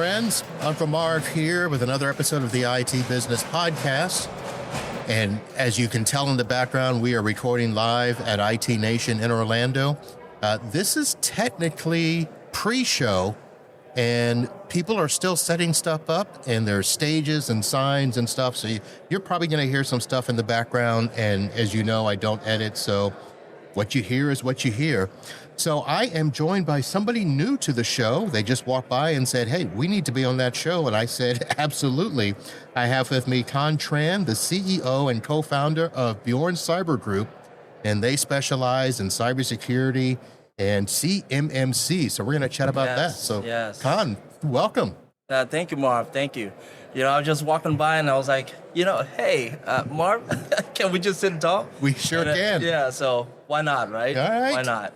friends. Uncle Marv here with another episode of the IT Business Podcast. And as you can tell in the background, we are recording live at IT Nation in Orlando. This is technically pre-show, and people are still setting stuff up, and there's stages and signs and stuff. So you're probably going to hear some stuff in the background. And as you know, I don't edit, so what you hear is what you hear. So I am joined by somebody new to the show. They just walked by and said, hey, we need to be on that show. And I said, absolutely. I have with me Khanh Tran, the CEO and co-founder of Biorn Cyber Group, and they specialize in cybersecurity and CMMC. So we're going to chat about that. So Khanh, welcome. Thank you, Marv. Thank you. I was just walking by and I was like, hey, Marv, can we just sit and talk? We sure can. So why not, right? All right. Why not?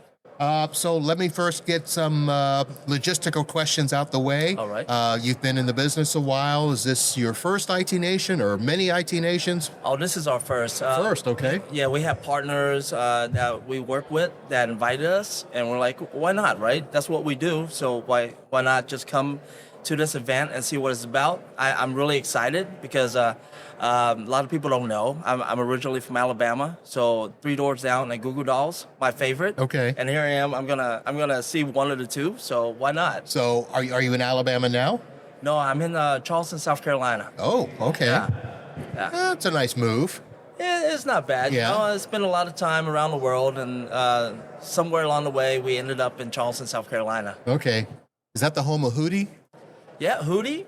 So let me first get some logistical questions out the way. All right. You've been in the business a while. Is this your first IT Nation or many IT Nations? Oh, this is our first. First, okay. Yeah, we have partners that we work with that invited us, and we're like, why not, right? That's what we do. So why not just come to this event and see what it's about? I'm really excited because a lot of people don't know. I'm originally from Alabama, so 3 doors down and Google Dolls, my favorite. Okay. And here I am. I'm gonna see one of the two. So why not? So are you in Alabama now? No, I'm in Charleston, South Carolina. Oh, okay. Yeah. That's a nice move. Yeah, it's not bad. Yeah. I spent a lot of time around the world, and somewhere along the way, we ended up in Charleston, South Carolina. Okay. Is that the home of Hootie? Yeah, Hootie.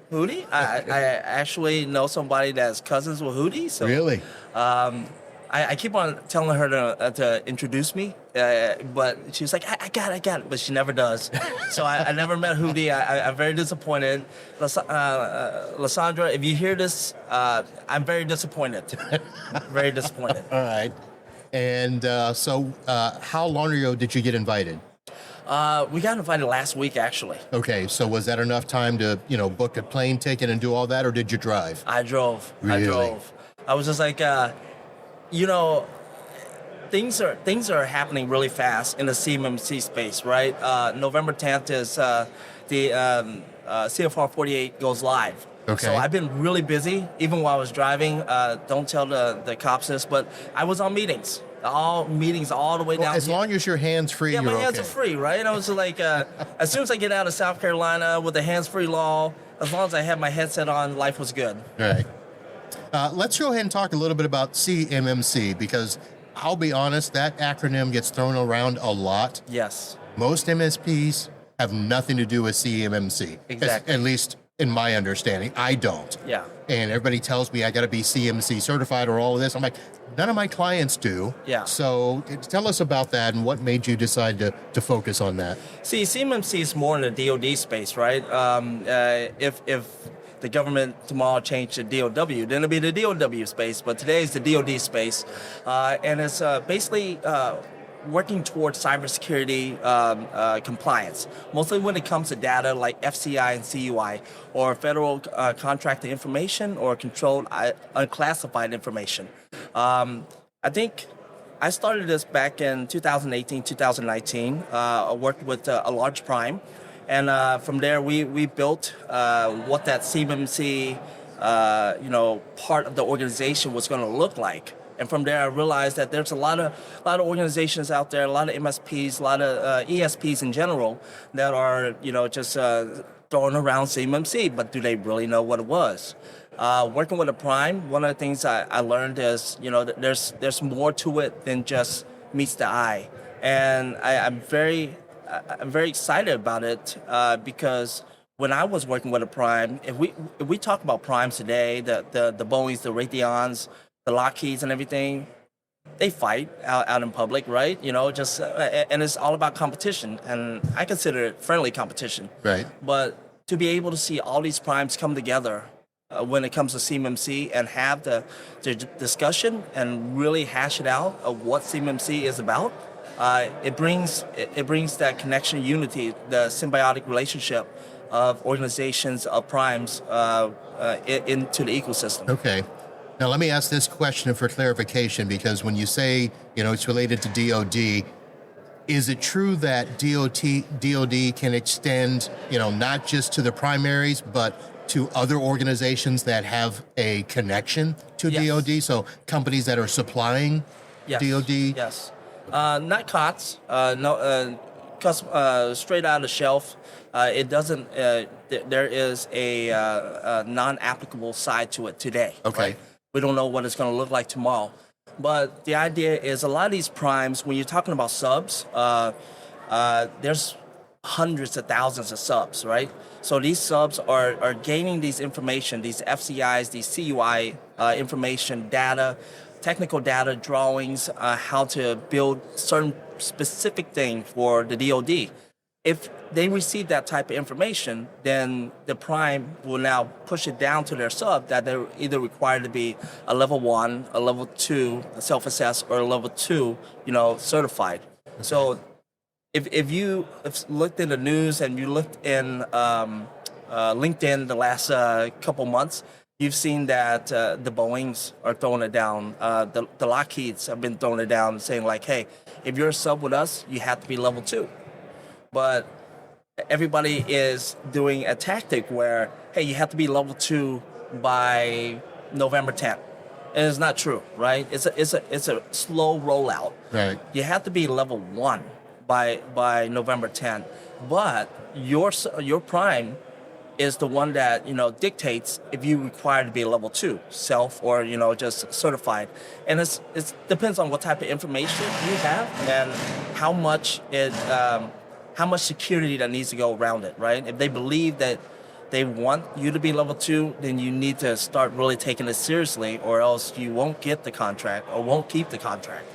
I actually know somebody that's cousins with Hootie. So, really? I keep on telling her to introduce me, but she's like, I got it, but she never does. So I never met Hootie. I'm very disappointed. Lysandra, if you hear this, I'm very disappointed. Very disappointed. All right. And so how long ago did you get invited? We got invited last week, actually. Okay, so was that enough time to, book a plane ticket and do all that, or did you drive? I drove. Really? I was just like, things are happening really fast in the CMMC space, right? November 10th is the CFR 48 goes live. Okay. So I've been really busy, even while I was driving. Don't tell the cops this, but I was on meetings. All the way down. As long as your hands free, yeah, you're my hands okay. are free, right? I was like, as soon as I get out of South Carolina with the hands-free law, as long as I had my headset on, life was good. All right. Let's go ahead and talk a little bit about CMMC, because I'll be honest, that acronym gets thrown around a lot. Yes. Most MSPs have nothing to do with CMMC. Exactly. At least in my understanding. I don't. Yeah. And everybody tells me I got to be CMC certified or all of this. I'm like, none of my clients do. Yeah. So tell us about that and what made you decide to focus on that. See, CMMC is more in the DoD space, right? If the government tomorrow changed to DOW, then it'll be the DOW space. But today is the DoD space, and it's basically working towards cybersecurity compliance, mostly when it comes to data like FCI and CUI, or federal contracted information or controlled unclassified information. I think I started this back in 2018, 2019. I worked with a large prime, and from there we built what that CMMC part of the organization was going to look like. And from there, I realized that there's a lot of organizations out there, a lot of MSPs, a lot of ESPs in general that are, just throwing around CMMC, but do they really know what it was? Working with a prime, one of the things I learned is, there's more to it than just meets the eye, and I'm very excited about it because when I was working with a prime, if we talk about primes today, the Boeings, the Raytheons, the Lockheeds and everything, they fight out in public, right? And it's all about competition, and I consider it friendly competition. Right. But to be able to see all these primes come together when it comes to CMMC and have the discussion and really hash it out of what CMMC is about, it brings that connection, unity, the symbiotic relationship of organizations, of primes into the ecosystem. Okay. Now, let me ask this question for clarification, because when you say, it's related to DOD, is it true that DoD can extend, not just to the primaries, but to other organizations that have a connection to Yes. DoD? So companies that are supplying Yes. DoD? Yes. Not COTS. No. Straight out of the shelf. It doesn't. There is a non-applicable side to it today. Okay. Right? We don't know what it's going to look like tomorrow. But the idea is a lot of these primes, when you're talking about subs, there's hundreds of thousands of subs, right? So these subs are gaining these information, these FCIs, these CUI information, data, technical data, drawings, how to build certain specific thing for the DoD. If they receive that type of information, then the prime will now push it down to their sub that they're either required to be a level 1, a level 2 self-assessed, or a level 2, certified. Okay. So if you looked in the news and you looked in LinkedIn the last couple months, you've seen that the Boeings are throwing it down. The Lockheeds have been throwing it down, saying like, hey, if you're a sub with us, you have to be level 2. But everybody is doing a tactic where, hey, you have to be level 2 by November 10th. And it's not true, right? It's a slow rollout. Right. You have to be level 1 by November 10th. But your prime is the one that dictates if you require to be a level 2 self or just certified. And it depends on what type of information you have and how much security that needs to go around it, right? If they believe that they want you to be level 2, then you need to start really taking it seriously, or else you won't get the contract or won't keep the contract.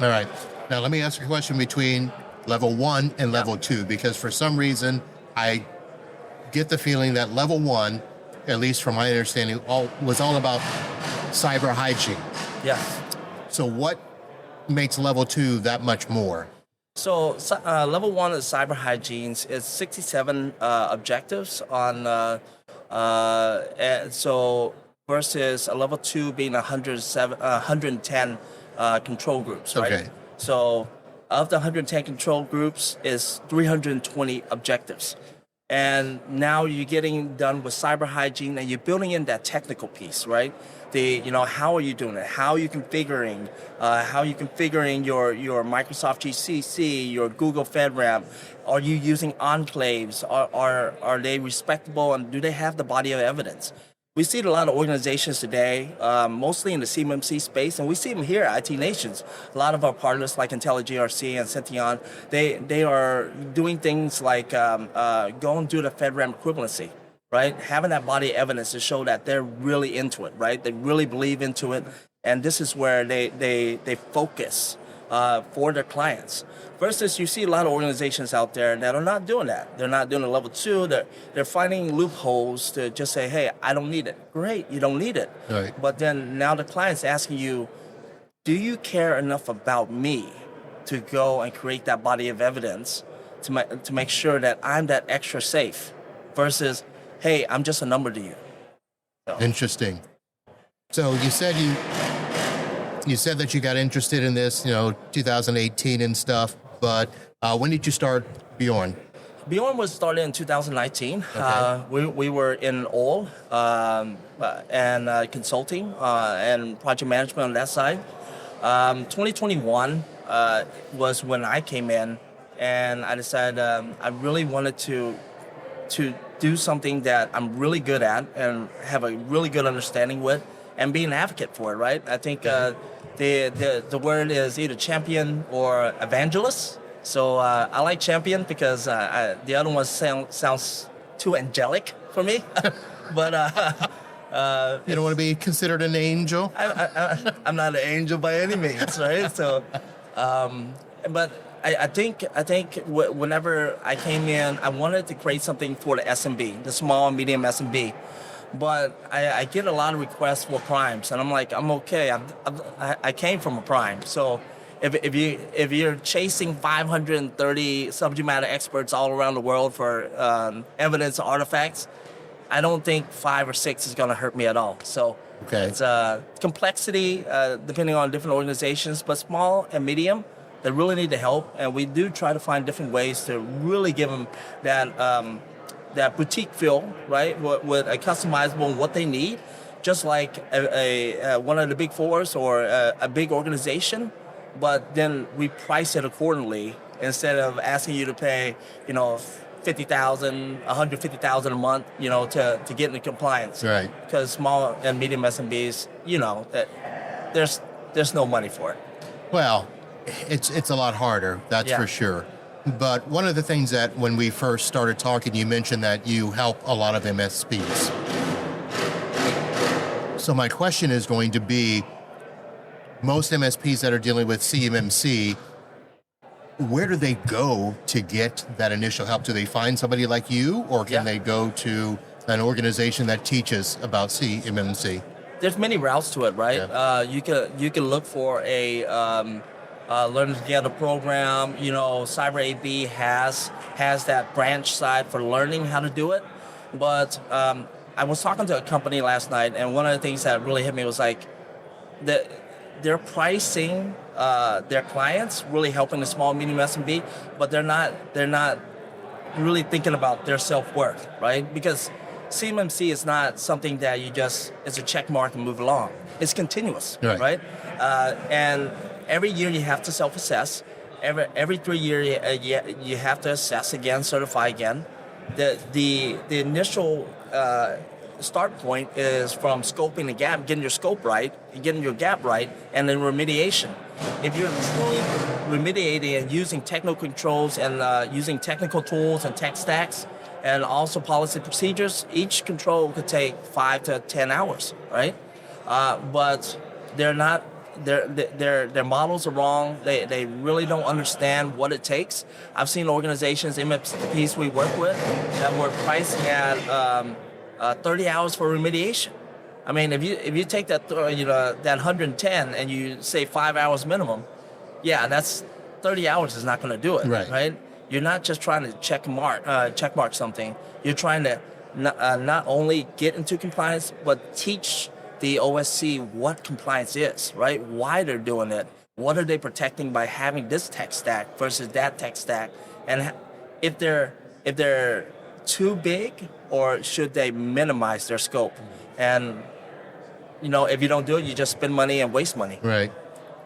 All right. Now let me ask a question between level 1 and level 2, because for some reason I get the feeling that level 1, at least from my understanding, was all about cyber hygiene. Yes. So what makes level 2 that much more? So level 1 is cyber hygiene. It's 67 objectives on, and so versus a level 2 being 110 control groups, right? Okay. So of the 110 control groups is 320 objectives. And now you're getting done with cyber hygiene and you're building in that technical piece, right? How are you doing it? How are you configuring? Your Microsoft GCC, your Google FedRAMP? Are you using enclaves? Are they respectable, and do they have the body of evidence? We see a lot of organizations today, mostly in the CMMC space, and we see them here at IT Nations. A lot of our partners like IntelliGRC and Sention, they are doing things like going through the FedRAMP equivalency, right? Having that body of evidence to show that they're really into it, right? They really believe into it, and this is where they focus for their clients. Versus, you see a lot of organizations out there that are not doing that. They're not doing a level 2. They're finding loopholes to just say, hey, I don't need it. Great, you don't need it. Right. But then now the client's asking you, do you care enough about me to go and create that body of evidence to make sure that I'm that extra safe? Versus, hey, I'm just a number to you. So. Interesting. So you said that you got interested in this, 2018 and stuff, but when did you start Biorn? Biorn was started in 2019. Okay. We were in oil and consulting and project management on that side. 2021 was when I came in, and I decided I really wanted to do something that I'm really good at and have a really good understanding with, and be an advocate for it, right? I think the word is either champion or evangelist. So I like champion because the other one sounds too angelic for me. But you don't want to be considered an angel? I'm not an angel by any means, right? So, but I think whenever I came in, I wanted to create something for the SMB, the small and medium SMB. But I get a lot of requests for primes, and I'm like, I'm okay. I came from a prime, so if you're chasing 530 subject matter experts all around the world for evidence or artifacts, I don't think 5 or 6 is going to hurt me at all. So okay. It's complexity depending on different organizations, but small and medium, that really need the help, and we do try to find different ways to really give them that boutique feel, right, with a customizable what they need, just like a one of the big fours or a big organization, but then we price it accordingly instead of asking you to pay, $50,000, $150,000 a month, to get into compliance. Right. Because small and medium SMBs, there's no money for it. Well, it's a lot harder, that's for sure. But one of the things that when we first started talking, you mentioned that you help a lot of MSPs. So my question is going to be, most MSPs that are dealing with CMMC, where do they go to get that initial help? Do they find somebody like you, or can they go to an organization that teaches about CMMC? There's many routes to it, right? Yeah. You can look for a Learn Together program. Cyber AB has that branch side for learning how to do it. But I was talking to a company last night, and one of the things that really hit me was like they're pricing their clients, really helping the small, medium SMB, but they're not really thinking about their self-worth, right? Because CMMC is not something that it's a check mark and move along. It's continuous, right? And every year you have to self-assess. Every 3 years you have to assess again, certify again. The initial start point is from scoping the gap, getting your scope right, getting your gap right, and then remediation. If you're truly remediating and using technical controls and using technical tools and tech stacks, and also policy procedures, each control could take 5 to 10 hours, right? But they're not. Their models are wrong. They really don't understand what it takes. I've seen organizations, MSPs we work with, that were pricing at 30 hours for remediation. I mean, if you take that that 110 and you say 5 hours minimum, that's 30 hours is not going to do it, right? You're not just trying to check mark something. You're trying to not only get into compliance, but teach the OSC what compliance is, right? Why they're doing it. What are they protecting by having this tech stack versus that tech stack? And if they're too big, or should they minimize their scope? And if you don't do it, you just spend money and waste money. Right.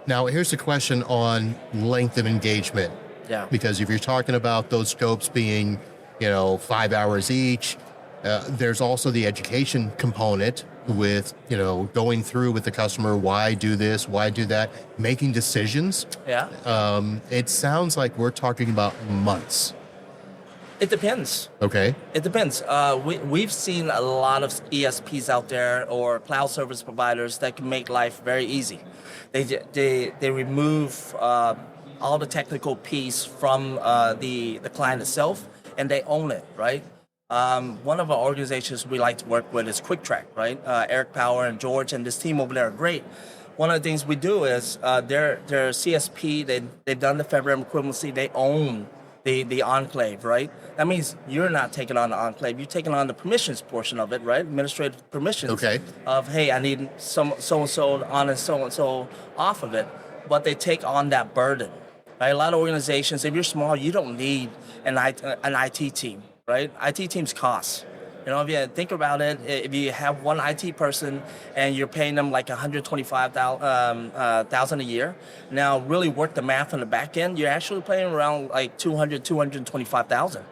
Now, here's the question on length of engagement. Yeah. Because if you're talking about those scopes being, 5 hours each, there's also the education component with, going through with the customer, why do this, why do that, making decisions. Yeah. It sounds like we're talking about months. It depends. Okay. It depends. We've seen a lot of ESPs out there or cloud service providers that can make life very easy. They remove all the technical piece from the client itself, and they own it, right? One of our organizations we like to work with is QuickTrack, right? Eric Power and George and this team over there are great. One of the things we do is their CSP, they've done the FedRAMP equivalency, they own the enclave, right? That means you're not taking on the enclave, you're taking on the permissions portion of it, right? Administrative permissions. Okay. Of, hey, I need so-and-so on and so-and-so off of it. But they take on that burden, right? A lot of organizations, if you're small, you don't need an IT team, right? IT teams cost. If you think about it, if you have one IT person and you're paying them like $125,000 a year, now really work the math on the back end, you're actually paying around like $225,000,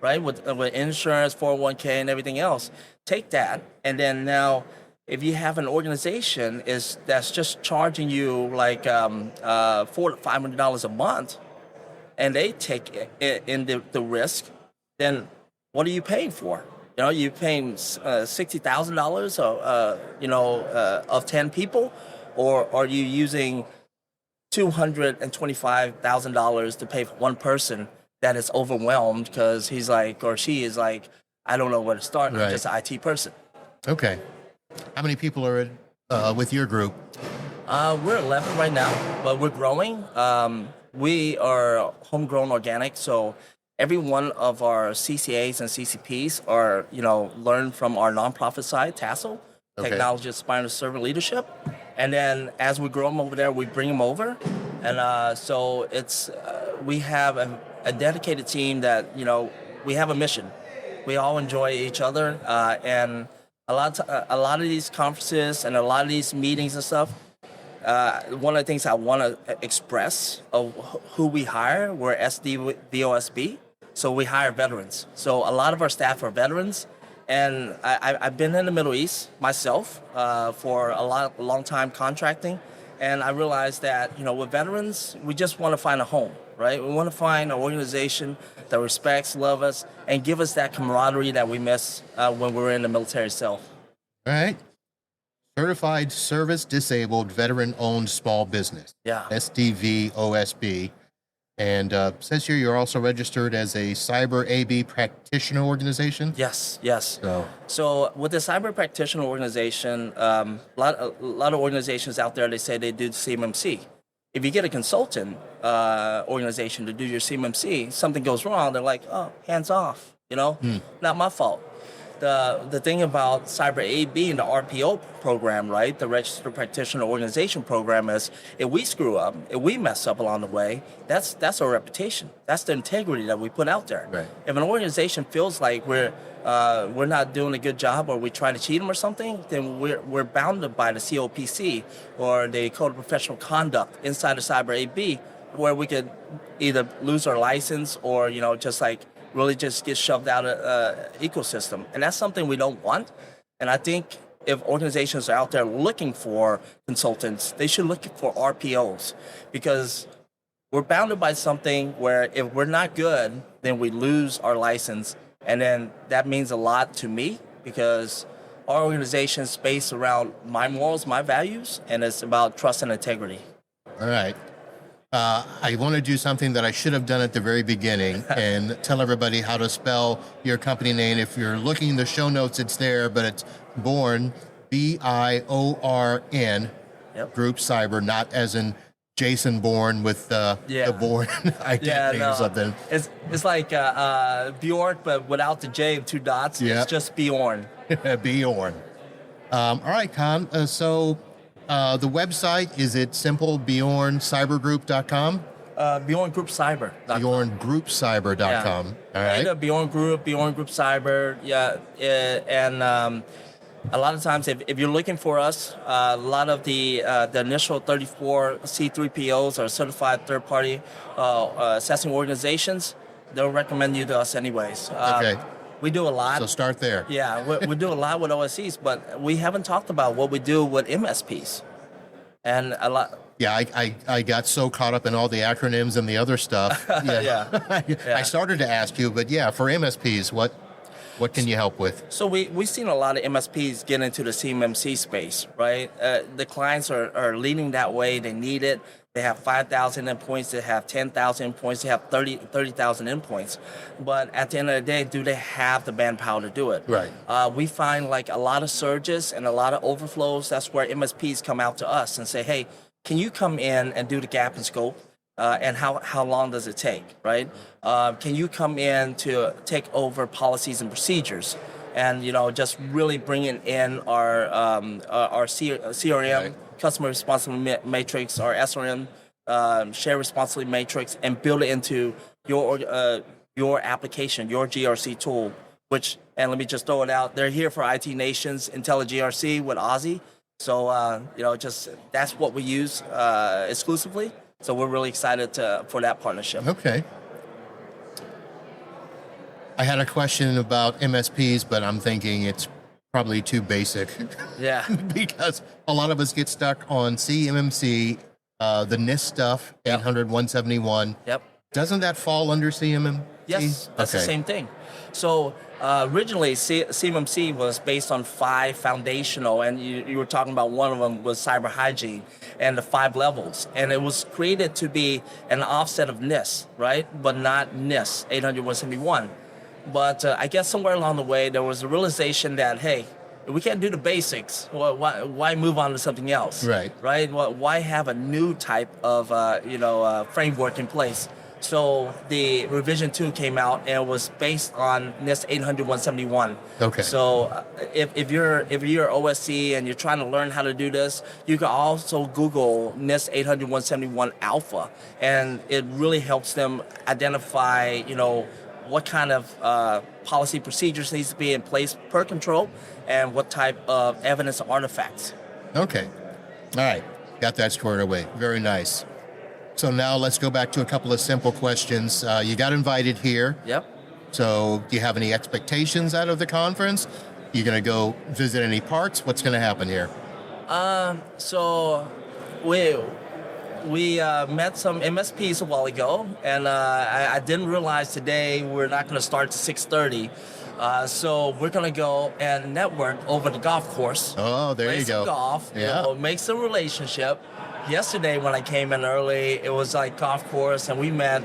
right? With insurance, 401k, and everything else. Take that, and then now, if you have an organization that's just charging you like $400 to $500 a month, and they take in the risk, then what are you paying for? You're paying $60,000 of 10 people, or are you using $225,000 to pay for one person that is overwhelmed because he's like, or she is like, I don't know where to start. I'm just an IT person. Okay. How many people are with your group? We're 11 right now, but we're growing. We are homegrown organic, so every one of our CCAs and CCPs are, learned from our nonprofit side, Tassel, Technology Aspiring to Servant Leadership. And then as we grow them over there, we bring them over. And so we have a dedicated team that, we have a mission. We all enjoy each other, and a lot of these conferences and a lot of these meetings and stuff. One of the things I want to express of who we hire, we're SDVOSB, so we hire veterans. So a lot of our staff are veterans, and I've been in the Middle East myself for a long time contracting, and I realized that with veterans, we just want to find a home, right? We want to find an organization that respects, loves us, and give us that camaraderie that we miss when we're in the military itself. All right. Certified Service Disabled Veteran-Owned Small Business. Yeah. SDVOSB. And says here you're also registered as a Cyber AB practitioner organization? Yes. So with the Cyber Practitioner Organization, a lot of organizations out there, they say they do CMMC. If you get a consultant organization to do your CMMC, something goes wrong, they're like, oh, hands off, Not my fault. The thing about Cyber AB and the RPO program, right, the Registered Practitioner Organization program, is if we screw up, if we mess up along the way, that's our reputation. That's the integrity that we put out there. Right. If an organization feels like we're not doing a good job or we try to cheat them or something, then we're bounded by the COPC or the Code of Professional Conduct inside of Cyber AB, where we could either lose our license or really just get shoved out of ecosystem. And that's something we don't want. And I think if organizations are out there looking for consultants, they should look for RPOs, because we're bounded by something where if we're not good, then we lose our license. And then that means a lot to me, because our organization is based around my morals, my values, and it's about trust and integrity. All right. I want to do something that I should have done at the very beginning and tell everybody how to spell your company name. If you're looking in the show notes, it's there, but it's Biorn, Biorn, Yep. Group Cyber, not as in Jason Bourne with the Bourne identity or something. It's like Bjorn, but without the J and two dots. Yeah. It's just Bjorn. Biorn. All right, Khanh. The website, is it simple, BiornCyberGroup.com? Biorn Group Cyber. BiornGroupCyber.com. Yeah. All right. Either Biorn Group, Biorn Group Cyber. Yeah. And a lot of times, if you're looking for us, a lot of the initial 34 C3POs are certified third-party assessing organizations. They'll recommend you to us anyways. Okay. We do a lot. So start there. Yeah, we do a lot with OSCs, but we haven't talked about what we do with MSPs. And a lot. Yeah, I got so caught up in all the acronyms and the other stuff. Yeah. I started to ask you, but for MSPs, what can you help with? So we've seen a lot of MSPs get into the CMMC space, right? The clients are leading that way. They need it. They have 5,000 endpoints. They have 10,000 endpoints. They have 30,000 endpoints. But at the end of the day, do they have the manpower to do it? Right. We find like a lot of surges and a lot of overflows. That's where MSPs come out to us and say, hey, can you come in and do the gap and scope? And how long does it take, right? Can you come in to take over policies and procedures? And just really bringing in our CRM, right. customer responsibility matrix, our SRM, share responsibility matrix, and build it into your application, your GRC tool. And let me just throw it out. They're here for IT Nation's IntelliGRC with Aussie. So just that's what we use exclusively. So we're really excited for that partnership. Okay. I had a question about MSPs, but I'm thinking it's probably too basic. Yeah. Because a lot of us get stuck on CMMC, the NIST stuff, 800, 171. Yep. Doesn't that fall under CMMC? Yes, that's the same thing. So originally, CMMC was based on 5 foundational, and you were talking about one of them was cyber hygiene and the 5 levels. And it was created to be an offset of NIST, right? But not NIST, 800, 171. But I guess somewhere along the way, there was a realization that, hey, if we can't do the basics, well, why move on to something else? Right. Right? Why have a new type of framework in place? So the revision 2 came out and it was based on NIST 800-171. Okay. So if you're OSC and you're trying to learn how to do this, you can also Google NIST 800-171 Alpha, and it really helps them identify, what kind of policy procedures needs to be in place per control and what type of evidence artifacts. Okay. All right. Got that squared away. Very nice. So now let's go back to a couple of simple questions. You got invited here. Yep. So do you have any expectations out of the conference? You going to go visit any parts? What's going to happen here? So we met some MSPs a while ago, and I didn't realize today we're not going to start at 6:30. So we're going to go and network over the golf course. Oh, there you go. Play some golf. Yeah. Make some relationship. Yesterday when I came in early, it was like golf course, and we met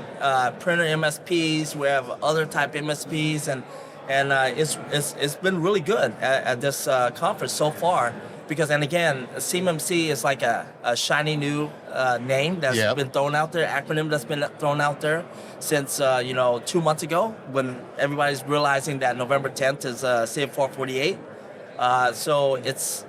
printer MSPs. We have other type MSPs, and it's been really good at this conference so far. Because, and again, CMMC is like a shiny new name that's been thrown out there, acronym that's been thrown out there since 2 months ago, when everybody's realizing that November 10th is CIV 448. So it's,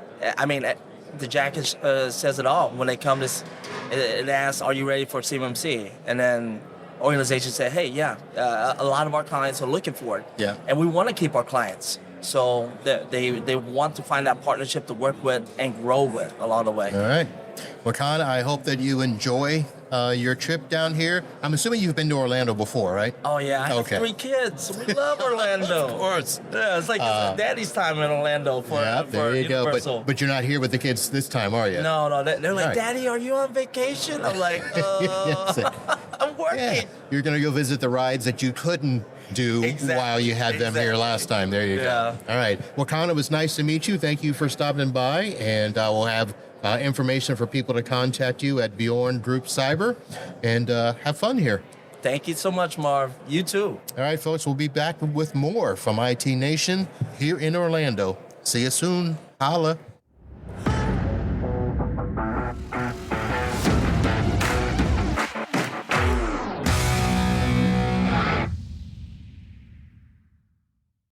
the jacket says it all. When they come, it asks, "Are you ready for CMMC?" And then organizations say, "Hey, a lot of our clients are looking for it, and we want to keep our clients." So they want to find that partnership to work with and grow with along the way. All right. Well, Khanh, I hope that you enjoy your trip down here. I'm assuming you've been to Orlando before, right? Oh, yeah. I have 3 kids. We love Orlando. Of course. Yeah, it's like daddy's time in Orlando for there you Universal. go. But you're not here with the kids this time, are you? No. They're like, right. "Daddy, are you on vacation?" I'm like, I'm working. Yeah. You're going to go visit the rides that you couldn't do while you had them here last time. There you go. All right. Well, Khanh, it was nice to meet you. Thank you for stopping by, and we'll have information for people to contact you at Biorn Group Cyber, and have fun here. Thank you so much, Marv. You too. All right, folks, we'll be back with more from IT Nation here in Orlando. See you soon. Holla.